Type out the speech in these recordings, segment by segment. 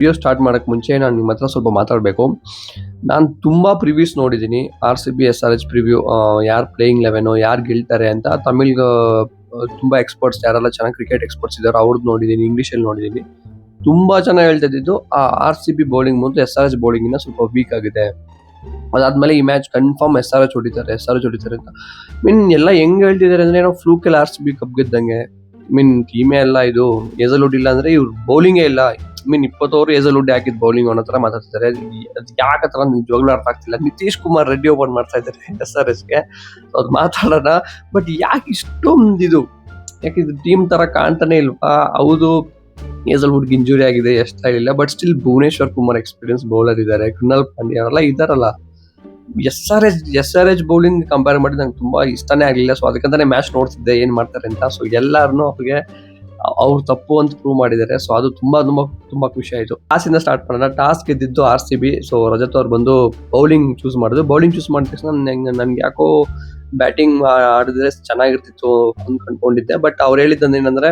Video start ಮಾಡಕ್ ಮುಂಚೆ ನಾನು ನಿಮ್ಮ ಹತ್ರ ಸ್ವಲ್ಪ ಮಾತಾಡಬೇಕು. ನಾನು ತುಂಬಾ ಪ್ರಿವ್ಯೂಸ್ ನೋಡಿದ್ದೀನಿ, RCB SRH ಪ್ರಿವ್ಯೂ, ಯಾರು ಪ್ಲೇಯಿಂಗ್ 11 ಯಾರು ಗೆಲ್ತಾರೆ ಅಂತ. ತಮಿಳ್ ತುಂಬಾ ಎಕ್ಸ್ಪರ್ಟ್ಸ್ ಯಾರೆಲ್ಲ ಚೆನ್ನಾಗಿ ಕ್ರಿಕೆಟ್ ಎಕ್ಸ್ಪರ್ಟ್ಸ್ ಇದ್ದಾರೆ ಅವ್ರದ್ದು ನೋಡಿದ್ದೀನಿ, ಇಂಗ್ಲೀಷಲ್ಲಿ ನೋಡಿದ್ದೀನಿ. ತುಂಬಾ ಚೆನ್ನಾಗಿ ಹೇಳ್ತಾ ಇದ್ದಿದ್ದು RCB ಬೌಲಿಂಗ್ ಮತ್ತು SRH ಬೌಲಿಂಗ್ ಇನ್ನ ಸ್ವಲ್ಪ ವೀಕ್ ಆಗಿದೆ. ಅದಾದ್ಮೇಲೆ ಈ ಮ್ಯಾಚ್ ಕನ್ಫರ್ಮ್ SRH ಹೊಡಿತಾರೆ ಅಂತ. ಎಲ್ಲ ಹೆಂಗ್ ಹೇಳ್ತಿದ್ದಾರೆ ಅಂದ್ರೆ ಏನೋ ಫ್ಲೂಕಲ್ಲಿ RCB ಕಪ್ ಗೆದ್ದಂಗೆ. ಟೀಮೇ ಎಲ್ಲ ಇದು ಏಜಲ್ವುಡ್ ಇಲ್ಲ ಅಂದ್ರೆ ಇವ್ರು ಬೌಲಿಂಗೇ ಇಲ್ಲ. 20 ಓವರ್ ಏಜಲ್ವುಡ್ ಹಾಕಿದ್ ಬೌಲಿಂಗ್ ಅನ್ನೋ ತರ ಮಾತಾಡ್ತಿದ್ದಾರೆ. ಅದು ಯಾಕತ್ರ ನಿಜವಾಗ್ಲೂ ಅರ್ಥ ಆಗ್ತಿಲ್ಲ. ನಿತೀಶ್ ಕುಮಾರ್ ರೆಡ್ಡಿ ಓಪನ್ ಮಾಡ್ತಾ ಇದ್ದಾರೆ SRHಗೆ, ಅದು ಮಾತಾಡೋಣ. ಬಟ್ ಯಾಕೆ ಇಷ್ಟೊಂದು ಇದು, ಯಾಕಿದು ಟೀಮ್ ತರ ಕಾಣ್ತಾನೆ ಇಲ್ವಾ? ಹೌದು, ಏಜಲ್ವುಡ್ಗೆ ಇಂಜುರಿ ಆಗಿದೆ, ಎಷ್ಟಾಗಿಲ್ಲ, but still Bhuvneshwar Kumar experience bowler ಇದ್ದಾರೆ, ಕೃಣಾಲ್ ಪಾಂಡ್ಯ ಅವರೆಲ್ಲ ಇದಾರಲ್ಲ. SRH ಬೌಲಿಂಗ್ ಕಂಪೇರ್ ಮಾಡಿ ನಂಗೆ ತುಂಬಾ ಇಷ್ಟನೇ ಆಗ್ಲಿಲ್ಲ. ಸೊ ಅದಕ್ಕಂತಾನೆ ಮ್ಯಾಚ್ ನೋಡ್ತಿದ್ದೆ ಏನ್ ಮಾಡ್ತಾರೆ ಅಂತ. ಸೊ ಎಲ್ಲಾರನು ಅವ್ರಿಗೆ ಅವ್ರು ತಪ್ಪು ಅಂತ ಪ್ರೂವ್ ಮಾಡಿದ್ದಾರೆ. ಸೊ ಅದು ತುಂಬಾ ಖುಷಿ ಆಯ್ತು. ಟಾಸ್ ಇಂದ ಸ್ಟಾರ್ಟ್ ಮಾಡೋಣ. ಟಾಸ್ ಗೆದ್ದಿದ್ದು RCB. ಸೊ ರಜತ್ ಅವ್ರು ಬಂದು ಬೌಲಿಂಗ್ ಚೂಸ್ ಮಾಡಿದ್ರು. ಬೌಲಿಂಗ್ ಚೂಸ್ ಮಾಡಿದ ತಕ್ಷಣ ನನ್ಗೆ ಯಾಕೋ ಬ್ಯಾಟಿಂಗ್ ಆಡಿದ್ರೆ ಚೆನ್ನಾಗಿರ್ತಿತ್ತು ಅಂತ ಅನ್ಕೊಂಡಿದ್ದೆ. ಬಟ್ ಅವ್ರು ಹೇಳಿದ್ದೇನಂದ್ರೆ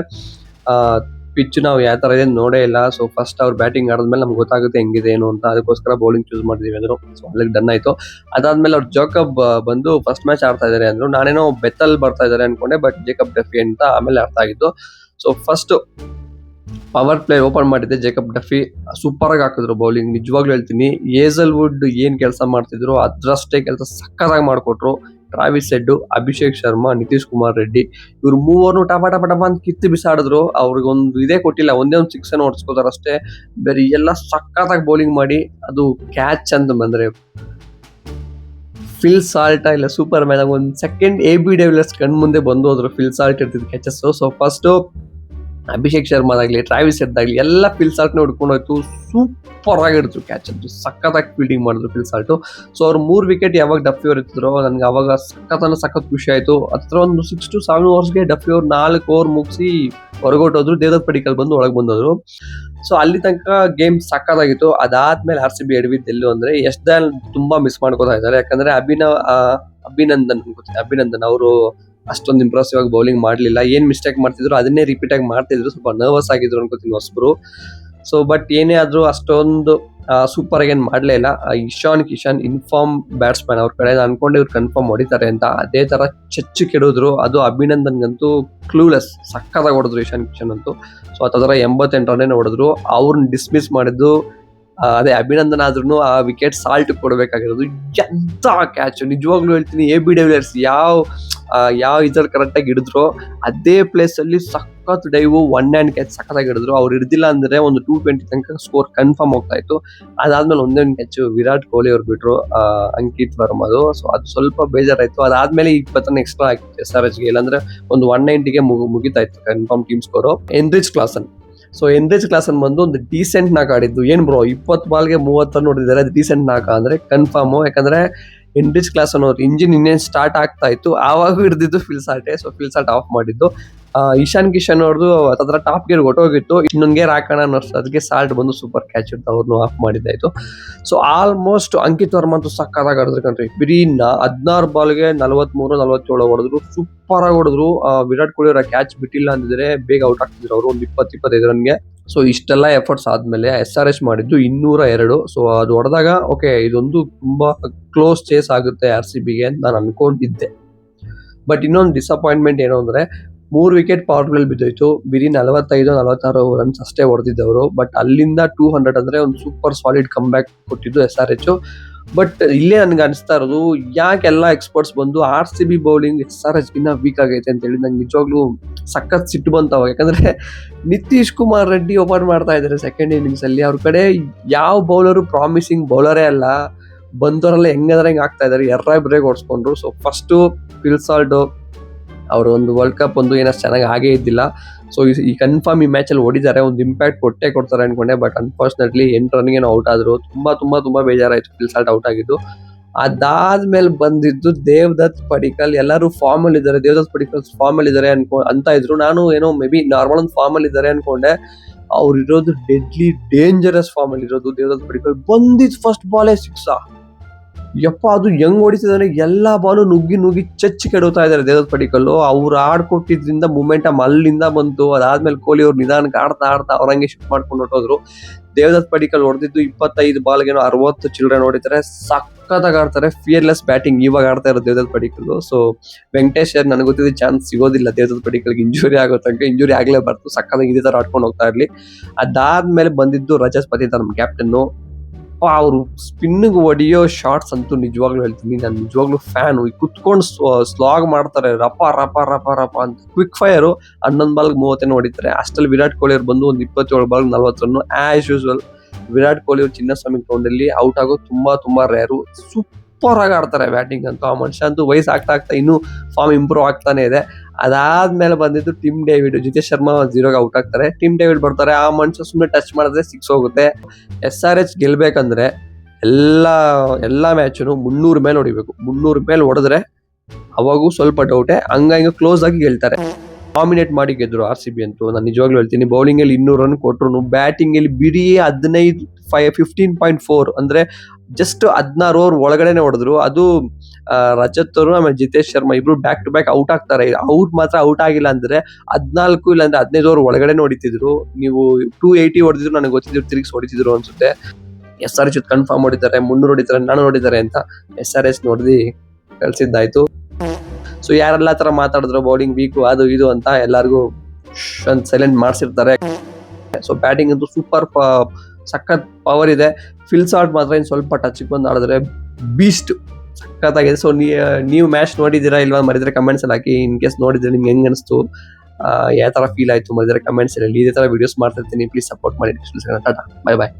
ಪಿಚ್ ನಾವು ಯಾವ ತರ ಇದೆ ನೋಡೇ ಇಲ್ಲ. ಸೊ ಫಸ್ಟ್ ಅವ್ರು ಬ್ಯಾಟಿಂಗ್ ಆಡಿದ್ಮೇಲೆ ನಮ್ಗೆ ಗೊತ್ತಾಗುತ್ತೆ ಹೆಂಗಿದೆ ಏನು ಅಂತ, ಅದಕ್ಕೋಸ್ಕರ ಬೌಲಿಂಗ್ ಚೂಸ್ ಮಾಡಿದೀವಿ ಅಂದ್ರು. ಸೊ ಅಲ್ಲಿಗೆ ಡನ್ ಆಯ್ತು. ಅದಾದ್ಮೇಲೆ ಅವ್ರು ಜೇಕಬ್ ಬಂದು ಫಸ್ಟ್ ಮ್ಯಾಚ್ ಆಡ್ತಾ ಇದಾರೆ ಅಂದ್ರು. ನಾನೇನೋ ಬೆತ್ತಲ್ ಬರ್ತಾ ಇದಾರೆ ಅನ್ಕೊಂಡೆ, ಬಟ್ ಜೇಕಬ್ ಡಫಿ ಅಂತ ಆಮೇಲೆ ಅರ್ಥ ಆಗಿತ್ತು. So first power play open ಮಾಡಿದ್ದೆ ಜೇಕಬ್ ಡಫಿ, ಸೂಪರ್ ಆಗಿ ಹಾಕಿದ್ರು ಬೌಲಿಂಗ್. ನಿಜವಾಗ್ಲೂ ಹೇಳ್ತೀನಿ, ಏಜಲ್ವುಡ್ ಏನ್ ಕೆಲಸ ಮಾಡ್ತಿದ್ರು ಅದ್ರಷ್ಟೇ ಕೆಲಸ ಸಕ್ಕತ್ತಾಗಿ ಮಾಡ್ಕೊಟ್ರು. ಟ್ರಾವಿಸ್ ಹೆಡ್, ಅಭಿಷೇಕ್ ಶರ್ಮಾ, ನಿತೀಶ್ ಕುಮಾರ್ ರೆಡ್ಡಿ ಇವ್ರು ಮೂವರ್ನು ಟಪ ಅಂತ ಕಿತ್ತು ಬಿಸಾಡಿದ್ರು. ಅವ್ರಿಗೊಂದು ಇದೇ ಕೊಟ್ಟಿಲ್ಲ, ಒಂದೇ ಒಂದು 6 ಅನ್ನು ಹೊಡ್ಸ್ಕೋತಾರ ಅಷ್ಟೇ. ಬೇರೆ ಎಲ್ಲ ಸಕ್ಕತ್ತಾಗಿ ಬೌಲಿಂಗ್ ಮಾಡಿ ಅದು ಕ್ಯಾಚ್ ಅಂತ ಬಂದ್ರೆ ಫಿಲ್ ಸಾಲ್ಟ್ ಇಲ್ಲ ಸೂಪರ್ ಮ್ಯಾನ್. ಒಂದ್ ಸೆಕೆಂಡ್ AB ಡೆವಿಲಿಯರ್ಸ್ ಕಣ್ ಮುಂದೆ ಬಂದು ಹೋದ್ರು, ಫಿಲ್ ಸಾಲ್ಟ್ ಇರ್ತಿದ್ ಕ್ಯಾಚಸ್. ಸೊ ಫಸ್ಟ್ ಅಭಿಷೇಕ್ ಶರ್ಮಾದಾಗ್ಲಿ, ಟ್ರಾವಿಸ್ ಹೆಡ್ ಆಗ್ಲಿ ಎಲ್ಲ ಫಿಲ್ ಸಾಲ್ಟ್ ನ ಹುಡ್ಕೊಂಡು ಹೋಯ್ತು. ಸೂಪರ್ ಆಗಿರ್ತು ಕ್ಯಾಚ್ ಅಂತೂ, ಸಖತ್ತಾಗಿ ಫೀಲ್ಡಿಂಗ್ ಮಾಡಿದ್ರು ಫಿಲ್ ಸಾಲ್ಟ್. ಸೊ ಅವ್ರು 3 ವಿಕೆಟ್ ಯಾವಾಗ ಡಫಿ ಅವ್ರು ಇರ್ತಿದ್ರು ನನ್ಗೆ ಅವಾಗ ಸಖತ್ ಖುಷಿ ಆಯ್ತು. ಹತ್ರ ಒಂದು 6 to 7 ಓವರ್ಸ್ಗೆ ಡಫಿ ಅವ್ರು 4 ಓವರ್ ಮುಗಿಸಿ ಹೊರಗೊಟ್ಟೋದ್ರು. ದೇವದತ್ ಪಡಿಕಲ್ ಬಂದು ಒಳಗೆ ಬಂದೋದ್ರು. ಸೊ ಅಲ್ಲಿ ತನಕ ಗೇಮ್ ಸಕ್ಕತ್ತಾಗಿತ್ತು. ಅದಾದ್ಮೇಲೆ RCB ಎಡವಿದ್ದೆಲ್ಲು ಅಂದ್ರೆ ಯಶ್ ದಯಾಲ್ ತುಂಬಾ ಮಿಸ್ ಮಾಡ್ಕೋತಾ ಇದ್ದಾರೆ. ಯಾಕಂದ್ರೆ ಅಭಿನಂದನ್ ಅವರು ಅಷ್ಟೊಂದು ಇಂಪ್ರೆಸಿವ್ ಆಗಿ ಬೌಲಿಂಗ್ ಮಾಡ್ಲಿಲ್ಲ. ಏನ್ ಮಿಸ್ಟೇಕ್ ಮಾಡ್ತಿದ್ರು ಅದನ್ನೇ ರಿಪೀಟ್ ಆಗಿ ಮಾಡ್ತಿದ್ರು. ಸ್ವಲ್ಪ ನರ್ವಸ್ ಆಗಿದ್ರು ಅನ್ಕೋತೀನಿ ಹೊಸಬ್ರು. ಸೊ ಬಟ್ ಏನೇ ಆದ್ರೂ ಅಷ್ಟೊಂದು ಸೂಪರ್ ಆಗಿ ಏನ್ ಮಾಡ್ಲೇ ಇಲ್ಲ. ಇಶಾನ್ ಕಿಶನ್ ಇನ್ಫಾರ್ಮ್ ಬ್ಯಾಟ್ಸ್ಮನ್, ಅವ್ರ ಕಡೆ ಅನ್ಕೊಂಡೆ ಇವ್ರು ಕನ್ಫರ್ಮ್ ಹೊಡಿತಾರೆ ಅಂತ, ಅದೇ ತರ ಚೆಚ್ಚು ಕೆಡಿದ್ರು. ಅದು ಅಭಿನಂದನ್ಗಂತೂ ಕ್ಲೂಲೆಸ್ ಸಕ್ಕತ್ತಾಗಿ ಹೊಡೆದ್ರು ಇಶಾನ್ ಕಿಶನ್ ಅಂತೂ. ಸೊ ಅದರ 88 ರನ್ ಹೊಡೆದ್ರು. ಅವ್ರನ್ನ ಡಿಸ್ಮಿಸ್ ಮಾಡಿದ್ದು ಅದೇ ಅಭಿನಂದನ್ ಆದ್ರೂ ಆ ವಿಕೆಟ್ ಸಾಲ್ಟ್ ಕೊಡ್ಬೇಕಾಗಿರೋದು. ಎಂತ ಕ್ಯಾಚ್, ನಿಜವಾಗ್ಲೂ ಹೇಳ್ತೀನಿ. AB ಡೆವಿಲಿಯರ್ಸ್ ಯಾವ ಇದ್ರಲ್ಲಿ ಕರೆಕ್ಟ್ ಆಗಿ ಹಿಡಿದ್ರು ಅದೇ ಪ್ಲೇಸ್ ಅಲ್ಲಿ ಸಖತ್ ಡೈವ್ 1 ಹ್ಯಾಂಡ್ ಕ್ಯಾಚ್ ಸಖತ್ತಾಗಿ ಹಿಡಿದ್ರು. ಅವ್ರು ಹಿಡ್ದಿಲ್ಲ ಅಂದ್ರೆ ಒಂದು 220 ತನಕ ಸ್ಕೋರ್ ಕನ್ಫರ್ಮ್ ಹೋಗ್ತಾ ಇತ್ತು. ಅದಾದ್ಮೇಲೆ ಒಂದೇ ಒಂದು ಕ್ಯಾಚ್ ವಿರಾಟ್ ಕೊಹ್ಲಿ ಅವ್ರು ಬಿಟ್ರು, ಅಂಕಿತ್ ವರ್ಮದು. ಸೊ ಅದು ಸ್ವಲ್ಪ ಬೇಜಾರಾಯ್ತು. ಅದಾದ್ಮೇಲೆ 20 ರನ್ ಎಕ್ಸ್ಟ್ರಾ ಆಗಿತ್ತು SRHಗೆ, ಇಲ್ಲಾಂದ್ರೆ ಒಂದು 190ಗೆ ಮುಗಿತಾ ಇತ್ತು confirm team score. Enrich Klaasen ಬಂದು ಒಂದು ಡೀಸೆಂಟ್ ನಾಕ್ ಆಡಿದ್ದು. ಏನ್ ಬ್ರೋ 20 ಬಾಲ್ಗೆ 30 ರನ್ ಹೊಡೆದಿದ್ದಾರೆ, ಅದು ಡೀಸೆಂಟ್ ನಾಕ ಅಂದ್ರೆ ಕನ್ಫರ್ಮ್. ಯಾಕಂದ್ರೆ ಎನ್ರಿಚ್ ಕ್ಲಾಸನ್ ಅವ್ರ ಇಂಜಿನ್ ಇನ್ನೇನ್ ಸ್ಟಾರ್ಟ್ ಆಗ್ತಾ ಇತ್ತು ಆವಾಗ ಹಿಡಿದಿದ್ದು ಫಿಲ್ ಸಾಲ್ಟೆ. ಸೊ ಫಿಲ್ ಸಾಲ್ಟ್ ಆಫ್ ಮಾಡಿದ್ದು. ಇಶಾನ್ ಕಿಶನ್ ಅವ್ರದ್ದು ಅದರ ಟಾಪ್ ಗೇರ್ ಹೊಟ್ಟೋಗಿತ್ತು, ಇನ್ನೊಂದ್ ಗೇರ್ ಹಾಕೋಣ ಅದಕ್ಕೆ ಸಾಲ್ಟ್ ಬಂದು ಸೂಪರ್ ಕ್ಯಾಚ್ ಇತ್ತು, ಅವ್ರನ್ನು ಆಫ್ ಮಾಡಿದ್ದಾಯ್ತು. ಸೊ ಆಲ್ಮೋಸ್ಟ್ ಅಂಕಿತ್ ವರ್ಮ ಅಂತೂ ಸಕ್ಕತ್ತಾಗಿ ಆಡಿದ್ರು ಕಣ್ರಿ. ಬರೀ 16 ಬಾಲ್ಗೆ 43-47 ಹೊಡೆದ್ರು, ಸೂಪರ್ ಆಗಿ ಹೊಡೆದ್ರು. ವಿರಾಟ್ ಕೊಹ್ಲಿ ಅವರ ಕ್ಯಾಚ್ ಬಿಟ್ಟಿಲ್ಲ ಅಂದಿದ್ರೆ ಬೇಗ ಔಟ್ ಆಗ್ತಿದ್ರು ಅವರು, ಒಂದು 20-25 ರನ್ಗೆ. ಸೊ ಇಷ್ಟೆಲ್ಲ ಎಫರ್ಟ್ಸ್ ಆದ್ಮೇಲೆ SRH ಮಾಡಿದ್ದು 202. ಸೊ ಅದು ಹೊಡೆದಾಗ ಓಕೆ, ಇದೊಂದು ತುಂಬಾ ಕ್ಲೋಸ್ ಚೇಸ್ ಆಗುತ್ತೆ RCBಗೆ ಅಂತ ನಾನು ಅನ್ಕೊಂಡಿದ್ದೆ. ಬಟ್ ಇನ್ನೊಂದು ಡಿಸಪಾಯಿಂಟ್ಮೆಂಟ್ ಏನು ಅಂದ್ರೆ 3 ವಿಕೆಟ್ ಪವರ್ ಪ್ಲೇ ಬಿದ್ದೋಯ್ತು. ಬರೀ 45-46 ರನ್ಸ್ ಅಷ್ಟೇ ಹೊಡೆದಿದ್ದವರು. ಬಟ್ ಅಲ್ಲಿಂದ 200 ಅಂದ್ರೆ ಒಂದು ಸೂಪರ್ ಸಾಲಿಡ್ ಕಮ್ ಬ್ಯಾಕ್ ಕೊಟ್ಟಿದ್ದು SRH. ಬಟ್ ಇಲ್ಲೇ ನನ್ಗೆ ಅನಿಸ್ತಾ ಇರೋದು, ಯಾಕೆಲ್ಲ ಎಕ್ಸ್ಪರ್ಟ್ಸ್ ಬಂದು RCB ಬೌಲಿಂಗ್ SRH ಗಿನ್ನ ವೀಕ್ ಆಗೈತೆ ಅಂತ ಹೇಳಿ ನಂಗೆ ನಿಜವಾಗ್ಲೂ ಸಖತ್ ಸಿಟ್ಟು ಬಂತಾವ. ಯಾಕಂದ್ರೆ ನಿತೀಶ್ ಕುಮಾರ್ ರೆಡ್ಡಿ ಓಪನ್ ಮಾಡ್ತಾ ಇದ್ದಾರೆ ಸೆಕೆಂಡ್ ಇನ್ನಿಂಗ್ಸ್ ಅಲ್ಲಿ. ಅವ್ರ ಕಡೆ ಯಾವ ಬೌಲರು ಪ್ರಾಮಿಸಿಂಗ್ ಬೌಲರೇ ಅಲ್ಲ, ಬಂದವರೆಲ್ಲ ಹೆಂಗಂದ್ರೆ ಹೆಂಗ್ ಆಗ್ತಾ ಇದಾರೆ, ಬ್ರೇಕ್ ಓಡಿಸ್ಕೊಂಡ್ರು. ಸೊ ಫಸ್ಟ್ ಫಿಲ್ ಸಾಲ್ಟ್ ಅವರು ಒಂದು ವರ್ಲ್ಡ್ ಕಪ್ ಒಂದು ಏನಷ್ಟು ಚೆನ್ನಾಗಿ ಆಗೇ ಇದ್ದಿಲ್ಲ. ಸೊ ಈ ಕನ್ಫರ್ಮ್ ಈ ಮ್ಯಾಚ್ ಅಲ್ಲಿ ಹೊಡಿದ್ದಾರೆ, ಒಂದು ಇಂಪ್ಯಾಕ್ಟ್ ಕೊಡ್ತಾರೆ ಅನ್ಕೊಂಡೆ. ಬಟ್ ಅನ್ಫಾರ್ಚುನೇಟ್ಲಿ 8 ರನ್ಗೆ ಔಟ್ ಆದ್ರು. ತುಂಬಾ ಬೇಜಾರಾಯ್ತು ಫಿಲ್ ಸಾಲ್ಟ್ ಔಟ್ ಆಗಿದ್ದು. ಅದಾದ್ಮೇಲೆ ಬಂದಿದ್ದು ದೇವದತ್ ಪಡಿಕಲ್. ಎಲ್ಲರೂ ಫಾರ್ಮ್ ಅಲ್ಲಿ ಇದ್ದಾರೆ, ದೇವದತ್ ಪಡಿಕಲ್ ಫಾರ್ಮ್ ಅಲ್ಲಿ ಇದ್ದಾರೆ ಅಂತ ಇದ್ರು. ನಾನು ಏನೋ ಮೇ ಬಿ ನಾರ್ಮಲ್ ಒಂದು ಫಾರ್ಮ್ ಅಲ್ಲಿ ಇದ್ದಾರೆ ಅನ್ಕೊಂಡೆ. ಅವ್ರು ಇರೋದು ಡೆಡ್ಲಿ ಡೇಂಜರಸ್ ಫಾರ್ಮ್ ಅಲ್ಲಿ ಇರೋದು ದೇವದತ್ ಪಡಿಕಲ್. ಬಂದಿದ್ ಫಸ್ಟ್ ಬಾಲೇ 6. ಯಪ್ಪ, ಅದು ಹೆಂಗ್ ಹೊಡಿತಿದಾನೆ, ಎಲ್ಲಾ ಬಾಲು ನುಗ್ಗಿ ಚಚ್ಚಿ ಕೆಡುತ್ತಾ ಇದಾರೆ ದೇವದತ್ ಪಡಿಕಲ್. ಅವ್ರು ಆಡ್ಕೊಟ್ಟಿದ್ರಿಂದ ಮೂಮೆಂಟಮ್ ಅಲ್ಲಿಂದ ಬಂತು. ಅದಾದ್ಮೇಲೆ ಕೊಹ್ಲಿ ಅವ್ರು ನಿಧಾನಕ್ಕೆ ಆಡ್ತಾ ಅವ್ರಂಗೆ ಶಿಫ್ಟ್ ಮಾಡ್ಕೊಂಡು ಹೊಟ್ಟೋದ್ರು. ದೇವದತ್ ಪಡಿಕಲ್ ಹೊಡೆದಿದ್ದು 25 ಬಾಲ್ಗೇನೋ 60 ಚಿಲ್ಡ್ರನ್ ಹೊಡಿತಾರೆ. ಸಖತ್ತಾಗಿ ಆಡ್ತಾರೆ. ಫಿಯರ್ಲೆಸ್ ಬ್ಯಾಟಿಂಗ್ ಇವಾಗ ಆಡ್ತಾ ಇರೋದು ದೇವದತ್ ಪಡಿಕಲ್. ಸೊ ವೆಂಕಟೇಶ್ ನನಗೆ ಗೊತ್ತಿದ್ದು ಚಾನ್ಸ್ ಸಿಗೋದಿಲ್ಲ ದೇವದತ್ ಪಡಿಕಲ್ಗೆ ಇಂಜುರಿ ಆಗೋ ತನಕ. ಇಂಜುರಿ ಆಗ್ಲೇಬಾರ್ದು, ಸಖತ್ತಾಗಿ ಇದೇ ತರ ಆಡ್ಕೊಂಡು ಹೋಗ್ತಾ ಇರ್ಲಿ. ಅದಾದ್ಮೇಲೆ ಬಂದಿದ್ದು ರಜತ್ ಪತಿದಾರ್ ನಮ್ಮ ಕ್ಯಾಪ್ಟನ್. ಅವರು ಸ್ಪಿನ್ಗೆ ಹೊಡಿಯೋ ಶಾರ್ಟ್ಸ್ ಅಂತೂ ನಿಜವಾಗ್ಲೂ ಹೇಳ್ತೀನಿ, ನಾನು ನಿಜವಾಗ್ಲೂ ಫ್ಯಾನು. ಕುತ್ಕೊಂಡು ಸ್ಲಾಗ್ ಮಾಡ್ತಾರೆ, ರಪ ರಪ ರಪ ರಪ ಅಂತ. ಕ್ವಿಕ್ ಫೈರು 11 ಬಾಲ್ಗೆ 30 ಹೊಡಿತಾರೆ. ಅಷ್ಟಲ್ಲಿ ವಿರಾಟ್ ಕೊಹ್ಲಿ ಅವ್ರು ಬಂದು ಒಂದು 27 ಬಾಲ್ಗೆ 40 run. As usual Virat Kohli ಅವ್ರು ಚಿನ್ನಸ್ವಾಮಿ ಗ್ರೌಂಡ್ ಅಲ್ಲಿ ಔಟ್ ಆಗೋದು ತುಂಬಾ ರೇರು. ಸೂಪರ್ ಆಗಿ ಆಡ್ತಾರೆ ಬ್ಯಾಟಿಂಗ್ ಅಂತೂ. ಆ ಮನುಷ್ಯ ಅಂತೂ ವಯಸ್ಸು ಆಗ್ತಾ ಇನ್ನೂ ಫಾರ್ಮ್ ಇಂಪ್ರೂವ್ ಆಗ್ತಾನೆ ಇದೆ. ಅದಾದ್ಮೇಲೆ ಬಂದಿದ್ದು ಟಿಮ್ ಡೇವಿಡ್. ಜಿತೇಶ್ ಶರ್ಮಾ 0ಗೆ ಔಟ್ ಆಗ್ತಾರೆ. ಟಿಮ್ ಡೇವಿಡ್ ಬರ್ತಾರೆ. ಆ ಮನುಷ್ಯ ಸುಮ್ಮನೆ ಟಚ್ ಮಾಡಿದ್ರೆ 6 ಹೋಗುತ್ತೆ. SRH ಗೆಲ್ಬೇಕಂದ್ರೆ ಎಲ್ಲಾ ಮ್ಯಾಚನ್ನು 300 ಮೇಲೆ ಹೊಡಿಬೇಕು. 300 ಮೇಲೆ ಹೊಡೆದ್ರೆ ಅವಾಗೂ ಸ್ವಲ್ಪ ಡೌಟೆ. ಹಂಗ ಕ್ಲೋಸ್ ಆಗಿ ಗೆಲ್ತಾರೆ. ಡಾಮಿನೇಟ್ ಮಾಡಿ ಗೆದ್ರು RCB ಅಂತೂ. ನಾನು ನಿಜವಾಗ್ಲೂ ಹೇಳ್ತೀನಿ, ಬೌಲಿಂಗ್ ಅಲ್ಲಿ 200 ರನ್ ಕೊಟ್ರು, ಬ್ಯಾಟಿಂಗ್ ಅಲ್ಲಿ ಬಿಡಿ 15.4 ಅಂದ್ರೆ ಜಸ್ಟ್ 16 ಓವರ್ ಒಳಗಡೆನೆ ಹೊಡೆದ್ರು. ಅದು ರಜತ್ ಅವರು ಆಮೇಲೆ ಜಿತೇಶ್ ಶರ್ಮಾ ಇಬ್ರು ಬ್ಯಾಕ್ ಟು ಬ್ಯಾಕ್ ಔಟ್ ಆಗ್ತಾರೆ. ಔಟ್ ಆಗಿಲ್ಲ ಅಂದ್ರೆ 14 ಇಲ್ಲ ಅಂದ್ರೆ 15 ಓವರ್ ಒಳಗಡೆನೆ ಹೊಡಿತಿದ್ರು. ನೀವು 280 ಹೊಡೆದಿದ್ರು, ನನಗೆ ಗೊತ್ತಿದ್ರು ತಿರುಗಿಸಿ ಹೊಡಿತಿದ್ರು ಅನ್ಸುತ್ತೆ. SRH ಕನ್ಫರ್ಮ್ ಹೊಡಿತಾರೆ, 300 ಹೊಡಿತಾರೆ, 400 ಹೊಡಿತಾರೆ ಅಂತ SRH ನೋಡಿದಿ ಕಳ್ಸಿದ್ದಾಯ್ತು. ಸೊ ಯಾರೆಲ್ಲ ತರ ಮಾತಾಡಿದ್ರು ಬೌಲಿಂಗ್ ವೀಕು ಅದು ಇದು ಅಂತ ಎಲ್ಲರಿಗೂ ಸೈಲೆಂಟ್ ಮಾಡಿಸಿರ್ತಾರೆ. ಸೊ ಬ್ಯಾಟಿಂಗ್ ಅಂತೂ ಸೂಪರ್ ಸಖತ್ ಪವರ್ ಇದೆ. ಫಿಲ್ ಸಾಲ್ಟ್ ಮಾತ್ರ ಇನ್ನು ಸ್ವಲ್ಪ ಟಚ್ ಬಂದು ಆಡಿದ್ರೆ ಬೀಸ್ಟ್ ಸಖತ್ತಾಗಿದೆ. ಸೊ ನೀವು ಮ್ಯಾಚ್ ನೋಡಿದ್ದೀರಾ ಇಲ್ವಾ ಮರಿದ್ರೆ ಕಮೆಂಟ್ಸ್ ಅಲ್ಲಿ ಹಾಕಿ. ಇನ್ ಕೇಸ್ ನೋಡಿದ್ರೆ ನಿಮ್ಗೆ ಹೆಂಗ್ ಅನಿಸ್ತು, ಯಾವ ತರ ಫೀಲ್ ಆಯ್ತು ಮರಿದ್ರೆ ಕಮೆಂಟ್ಸ್ ಅಲ್ಲಿ. ಇದೇ ತರ ವಿಡಿಯೋಸ್ ಮಾಡ್ತಿರ್ತೀನಿ, ಪ್ಲೀಸ್ ಸಪೋರ್ಟ್ ಮಾಡಿ. ಟಾಟಾ, ಬೈ ಬಾಯ್.